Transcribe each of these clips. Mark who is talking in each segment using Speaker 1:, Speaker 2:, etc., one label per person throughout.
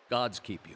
Speaker 1: Gods keep you.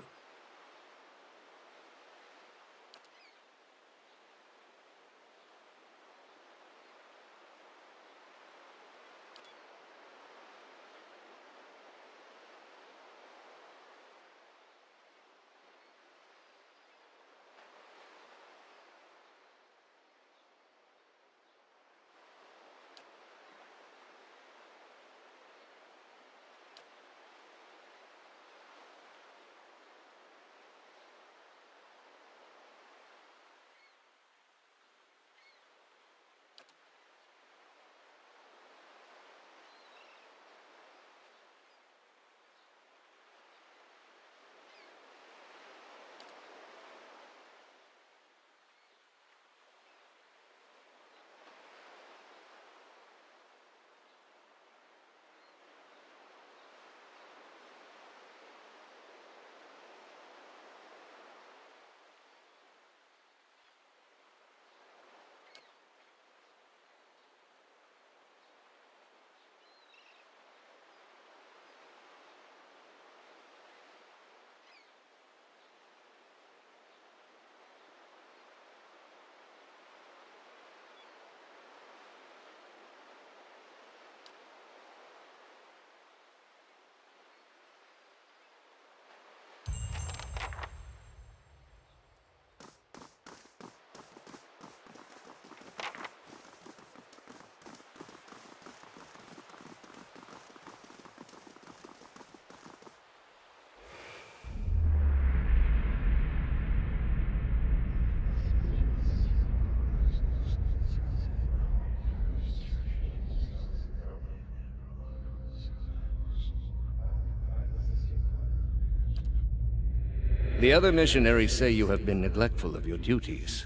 Speaker 1: The other missionaries say you have been neglectful of your duties.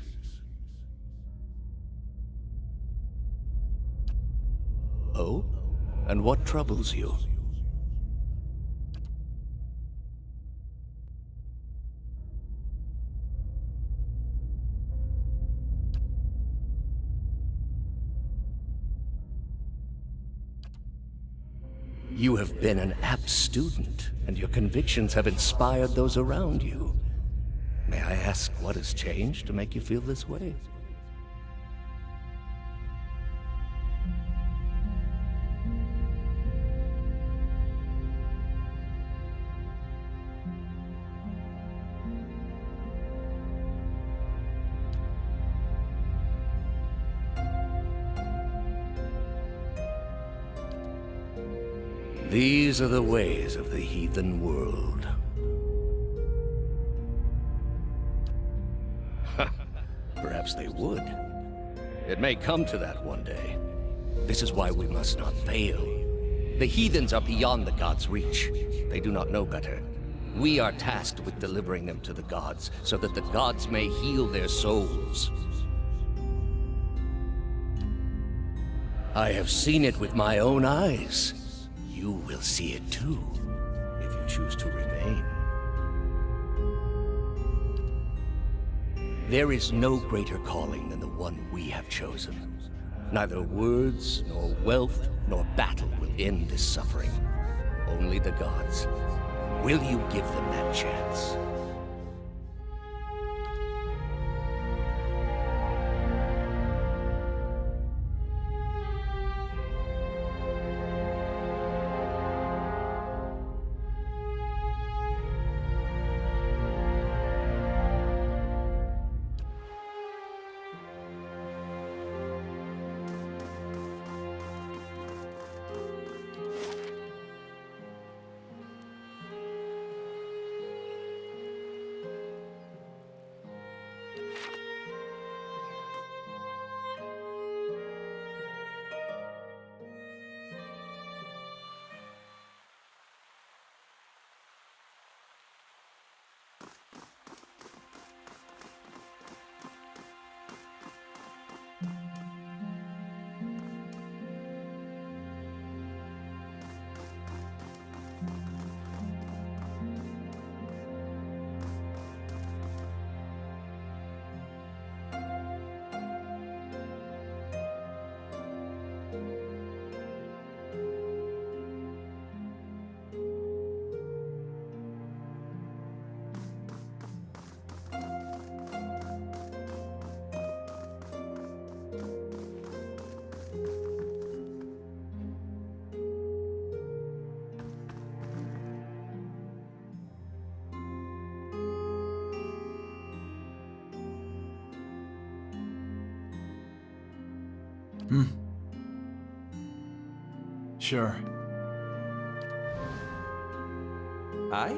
Speaker 1: Oh? And what troubles you? You have been an apt student, and your convictions have inspired those around you. May I ask what has changed to make you feel this way? These are the ways of the heathen world. Perhaps they would. It may come to that one day. This is why we must not fail. The heathens are beyond the gods' reach. They do not know better. We are tasked with delivering them to the gods, so that the gods may heal their souls. I have seen it with my own eyes. You will see it too, if you choose to remain. There is no greater calling than the one we have chosen. Neither words, nor wealth, nor battle will end this suffering. Only the gods. Will you give them that chance?
Speaker 2: Sure.
Speaker 3: Aye?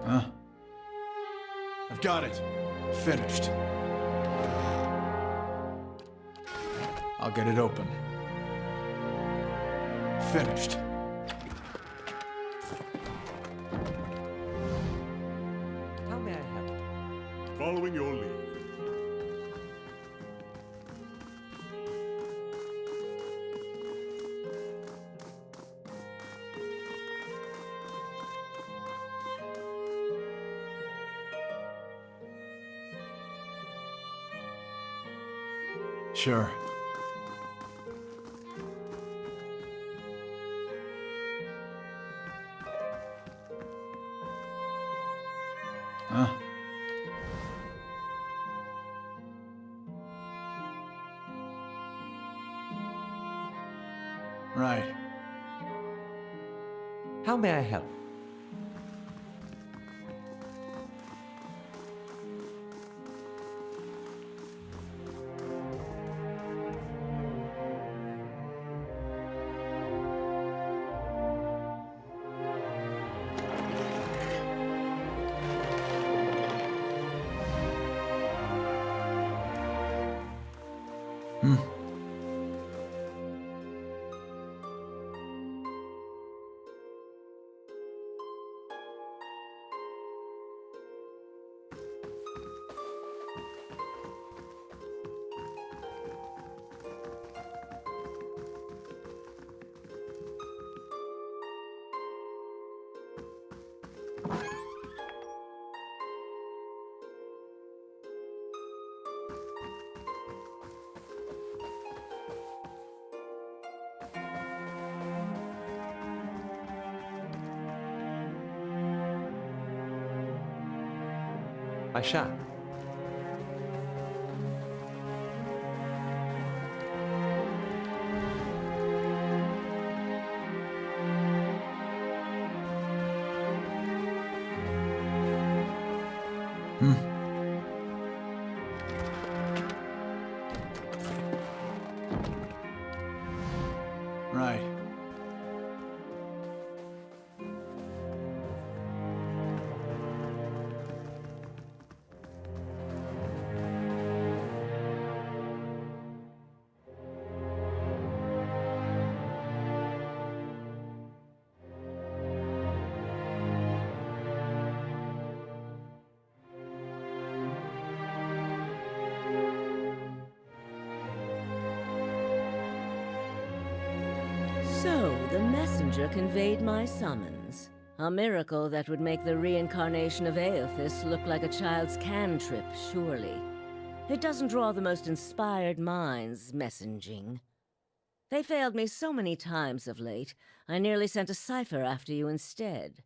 Speaker 2: Huh? I've got it. Finished. I'll get it open. Finished.
Speaker 3: How may I help?
Speaker 4: Following your lead.
Speaker 2: Sure. Huh? Right.
Speaker 3: How may I help? I shall.
Speaker 2: Right.
Speaker 5: So, the messenger conveyed my summons. A miracle that would make the reincarnation of Aothis look like a child's cantrip, surely. It doesn't draw the most inspired minds, messaging. They failed me so many times of late, I nearly sent a cipher after you instead.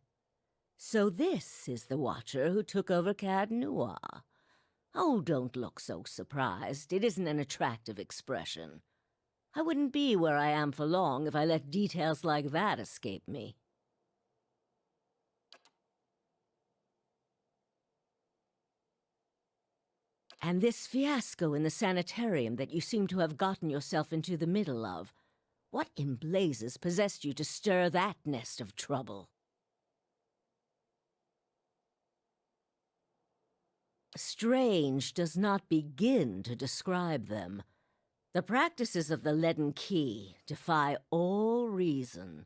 Speaker 5: So this is the Watcher who took over Cad Noir. Oh, don't look so surprised. It isn't an attractive expression. I wouldn't be where I am for long if I let details like that escape me. And this fiasco in the sanitarium that you seem to have gotten yourself into the middle of. What in blazes possessed you to stir that nest of trouble? Strange does not begin to describe them. The practices of the Leaden Key defy all reason.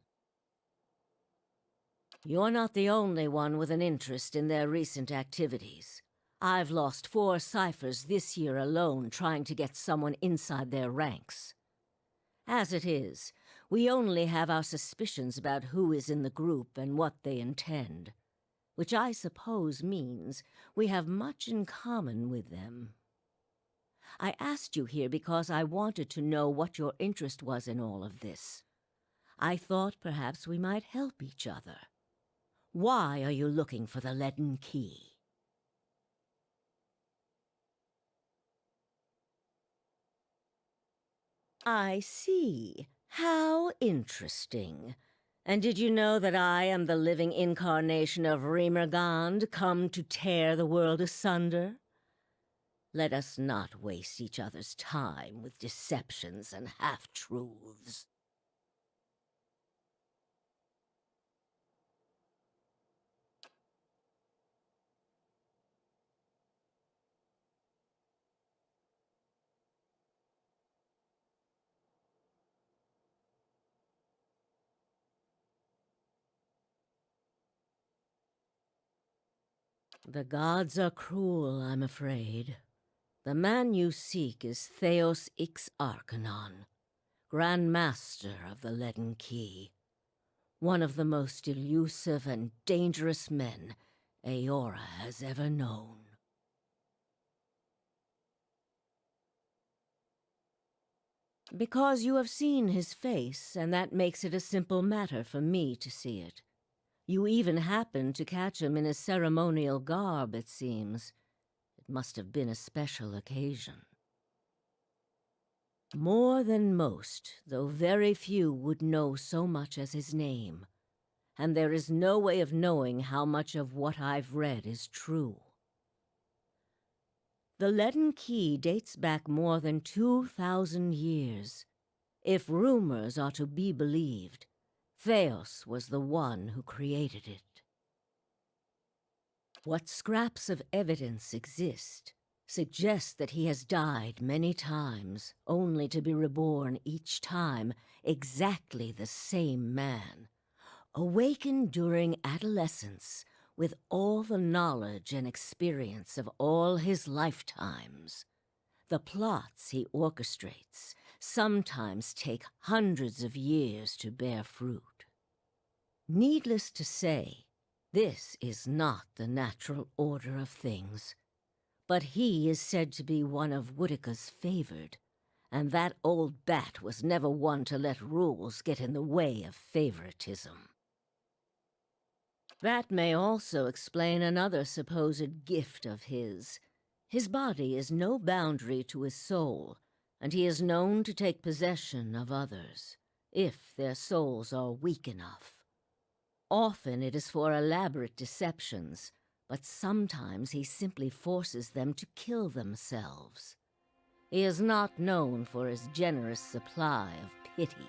Speaker 5: You're not the only one with an interest in their recent activities. I've lost 4 ciphers this year alone trying to get someone inside their ranks. As it is, we only have our suspicions about who is in the group and what they intend, which I suppose means we have much in common with them. I asked you here because I wanted to know what your interest was in all of this. I thought perhaps we might help each other. Why are you looking for the Leaden Key? I see. How interesting. And did you know that I am the living incarnation of Remergand, come to tear the world asunder? Let us not waste each other's time with deceptions and half-truths. The gods are cruel, I'm afraid. The man you seek is Theos Ix Arcanon, Grand Master of the Leaden Key. One of the most elusive and dangerous men Eora has ever known. Because you have seen his face, and that makes it a simple matter for me to see it. You even happened to catch him in his ceremonial garb, it seems. It must have been a special occasion. More than most, though very few would know so much as his name. And there is no way of knowing how much of what I've read is true. The Leaden Key dates back more than 2,000 years. If rumors are to be believed, Theos was the one who created it. What scraps of evidence exist suggest that he has died many times, only to be reborn each time exactly the same man, awakened during adolescence with all the knowledge and experience of all his lifetimes. The plots he orchestrates sometimes take hundreds of years to bear fruit. Needless to say, this is not the natural order of things. But he is said to be one of Woodica's favored, and that old bat was never one to let rules get in the way of favoritism. That may also explain another supposed gift of his. His body is no boundary to his soul, and he is known to take possession of others, if their souls are weak enough. Often it is for elaborate deceptions, but sometimes he simply forces them to kill themselves. He is not known for his generous supply of pity.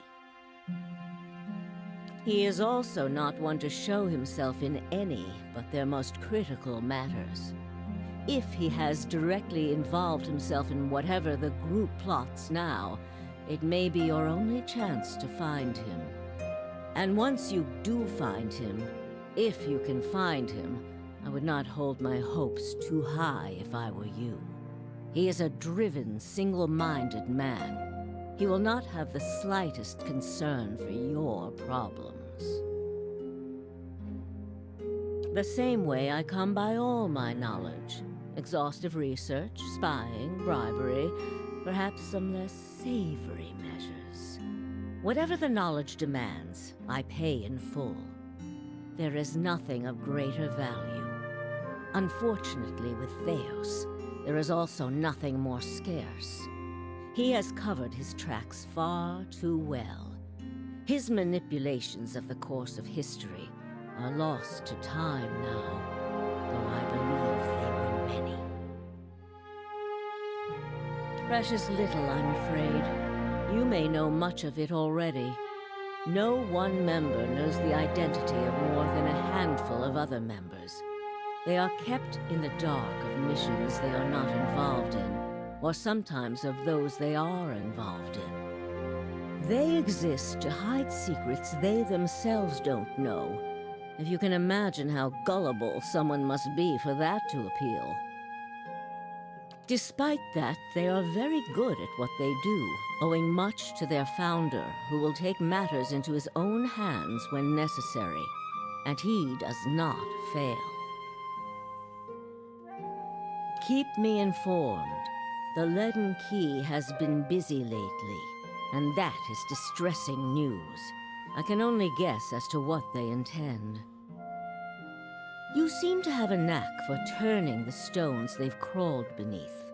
Speaker 5: He is also not one to show himself in any but their most critical matters. If he has directly involved himself in whatever the group plots now, it may be your only chance to find him. And once you do find him, if you can find him, I would not hold my hopes too high if I were you. He is a driven, single-minded man. He will not have the slightest concern for your problems. The same way I come by all my knowledge. Exhaustive research, spying, bribery, perhaps some less savory measures. Whatever the knowledge demands, I pay in full. There is nothing of greater value. Unfortunately, with Theos, there is also nothing more scarce. He has covered his tracks far too well. His manipulations of the course of history are lost to time now, though I believe they were many. Precious little, I'm afraid. You may know much of it already. No one member knows the identity of more than a handful of other members. They are kept in the dark of missions they are not involved in, or sometimes of those they are involved in. They exist to hide secrets they themselves don't know. If you can imagine how gullible someone must be for that to appeal. Despite that, they are very good at what they do, owing much to their founder, who will take matters into his own hands when necessary. And he does not fail. Keep me informed. The Leaden Key has been busy lately, and that is distressing news. I can only guess as to what they intend. You seem to have a knack for turning the stones they've crawled beneath.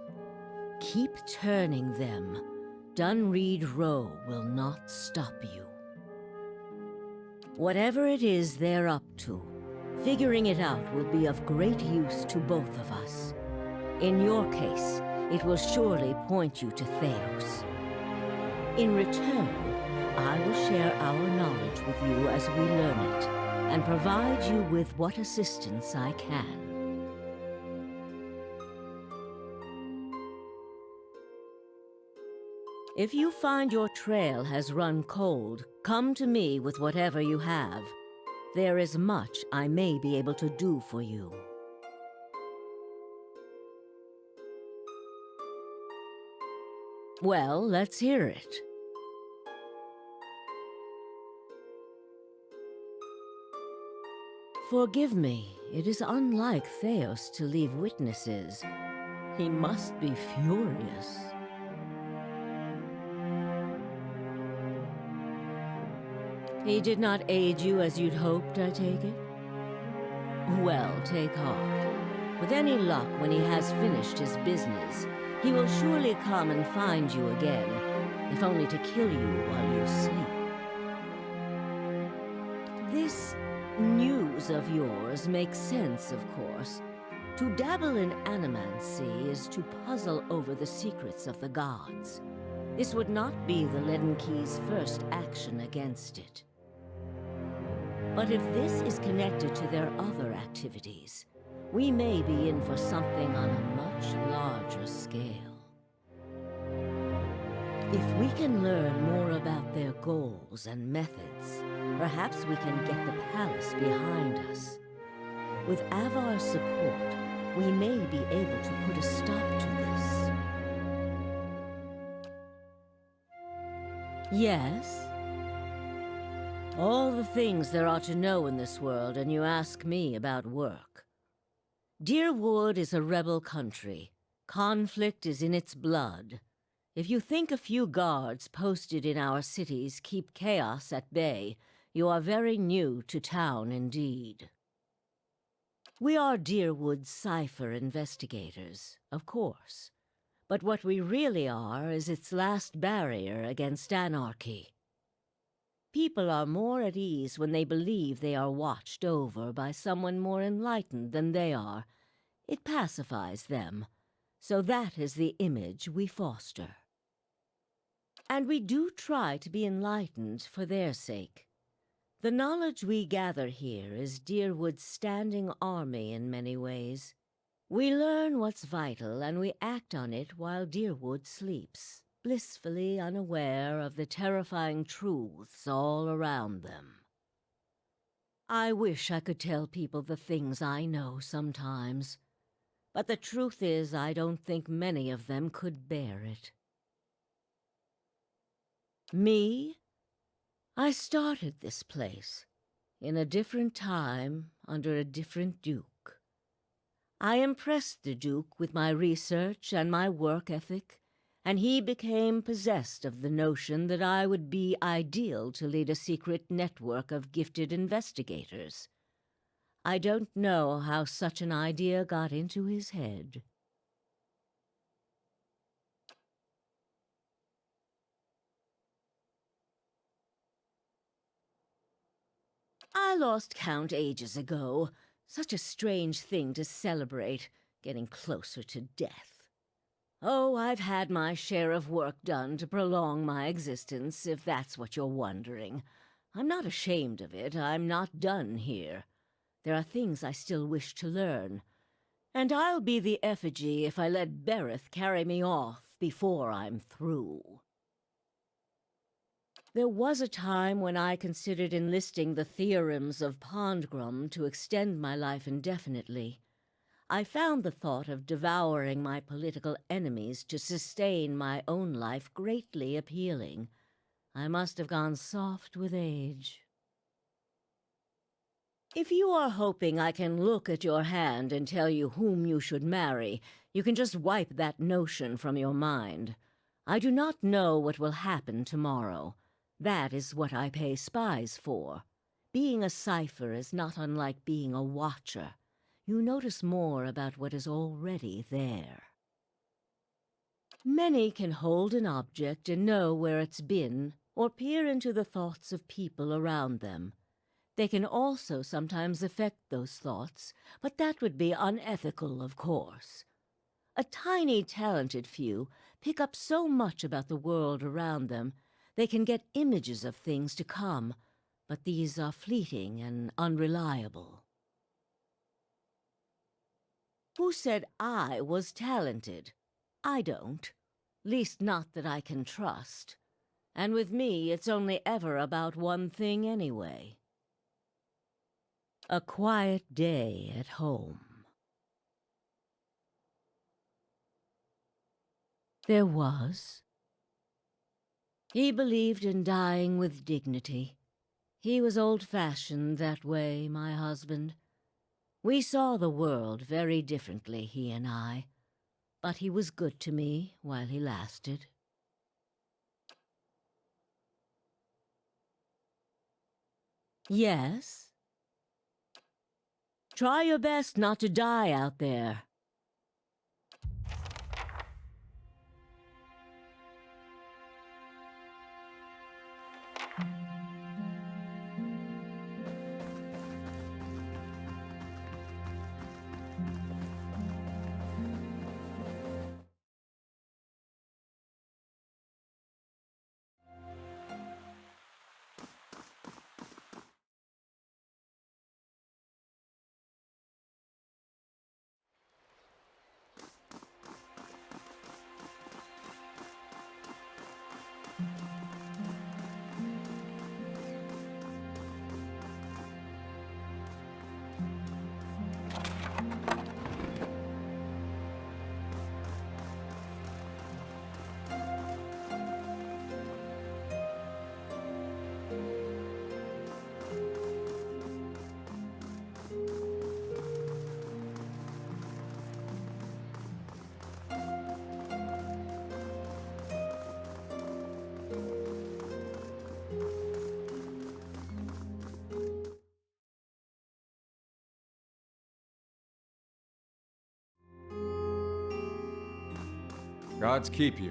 Speaker 5: Keep turning them. Dunreed Row will not stop you. Whatever it is they're up to, figuring it out will be of great use to both of us. In your case, it will surely point you to Theos. In return, I will share our knowledge with you as we learn it, and provide you with what assistance I can. If you find your trail has run cold, come to me with whatever you have. There is much I may be able to do for you. Well, let's hear it. Forgive me, it is unlike Theos to leave witnesses. He must be furious. He did not aid you as you'd hoped, I take it? Well, take heart. With any luck, when he has finished his business, he will surely come and find you again, if only to kill you while you sleep. This news of yours makes sense, of course. To dabble in animancy is to puzzle over the secrets of the gods. This would not be the Leaden Key's first action against it. But if this is connected to their other activities, we may be in for something on a much larger scale. If we can learn more about their goals and methods, perhaps we can get the palace behind us. With Avar's support, we may be able to put a stop to this. Yes? All the things there are to know in this world, and you ask me about work. Deerwood is a rebel country. Conflict is in its blood. If you think a few guards posted in our cities keep chaos at bay, you are very new to town indeed. We are Deerwood's cipher investigators, of course. But what we really are is its last barrier against anarchy. People are more at ease when they believe they are watched over by someone more enlightened than they are. It pacifies them. So that is the image we foster. And we do try to be enlightened for their sake. The knowledge we gather here is Deerwood's standing army in many ways. We learn what's vital and we act on it while Deerwood sleeps, blissfully unaware of the terrifying truths all around them. I wish I could tell people the things I know sometimes, but the truth is I don't think many of them could bear it. Me? I started this place, in a different time, under a different duke. I impressed the duke with my research and my work ethic, and he became possessed of the notion that I would be ideal to lead a secret network of gifted investigators. I don't know how such an idea got into his head. I lost count ages ago. Such a strange thing to celebrate, getting closer to death. Oh, I've had my share of work done to prolong my existence, if that's what you're wondering. I'm not ashamed of it. I'm not done here. There are things I still wish to learn. And I'll be the effigy if I let Berith carry me off before I'm through. There was a time when I considered enlisting the theorems of Pondgrum to extend my life indefinitely. I found the thought of devouring my political enemies to sustain my own life greatly appealing. I must have gone soft with age. If you are hoping I can look at your hand and tell you whom you should marry, you can just wipe that notion from your mind. I do not know what will happen tomorrow. That is what I pay spies for. Being a cipher is not unlike being a watcher. You notice more about what is already there. Many can hold an object and know where it's been, or peer into the thoughts of people around them. They can also sometimes affect those thoughts, but that would be unethical, of course. A tiny, talented few pick up so much about the world around them, they can get images of things to come, but these are fleeting and unreliable. Who said I was talented? I don't. Least not that I can trust. And with me, it's only ever about one thing anyway. A quiet day at home. There was. He believed in dying with dignity. He was old-fashioned that way, my husband. We saw the world very differently, he and I. But he was good to me while he lasted. Yes? Try your best not to die out there.
Speaker 2: Gods keep you.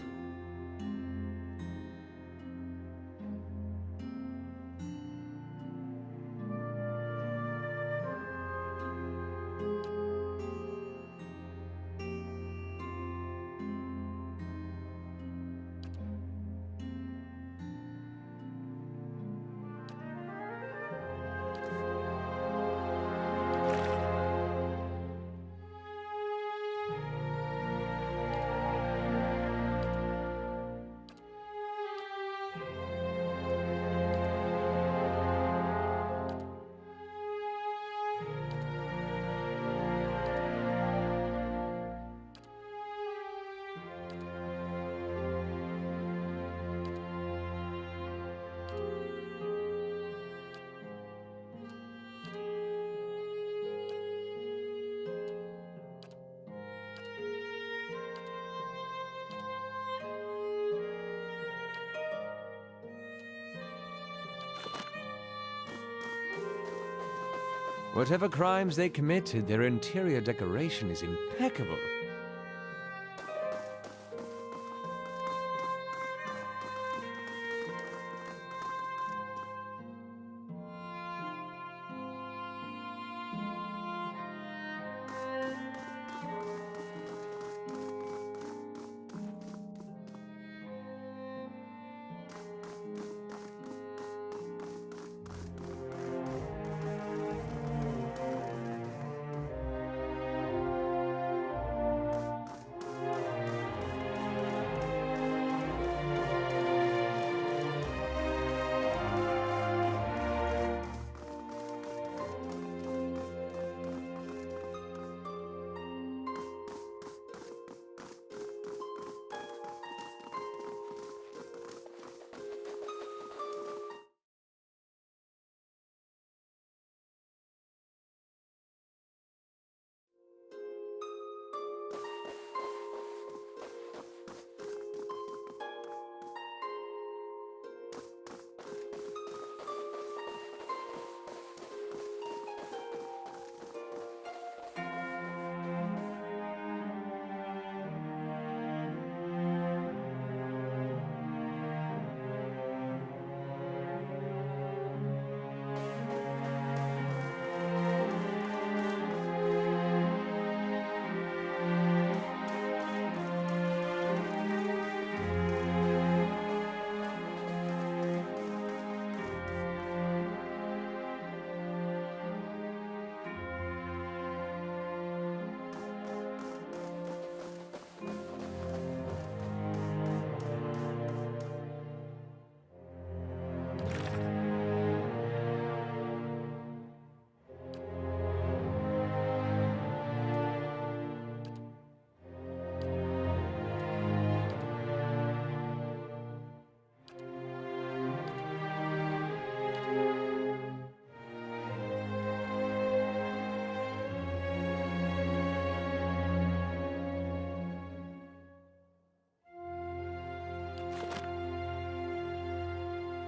Speaker 3: Whatever crimes they committed, their interior decoration is impeccable.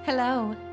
Speaker 6: Hello.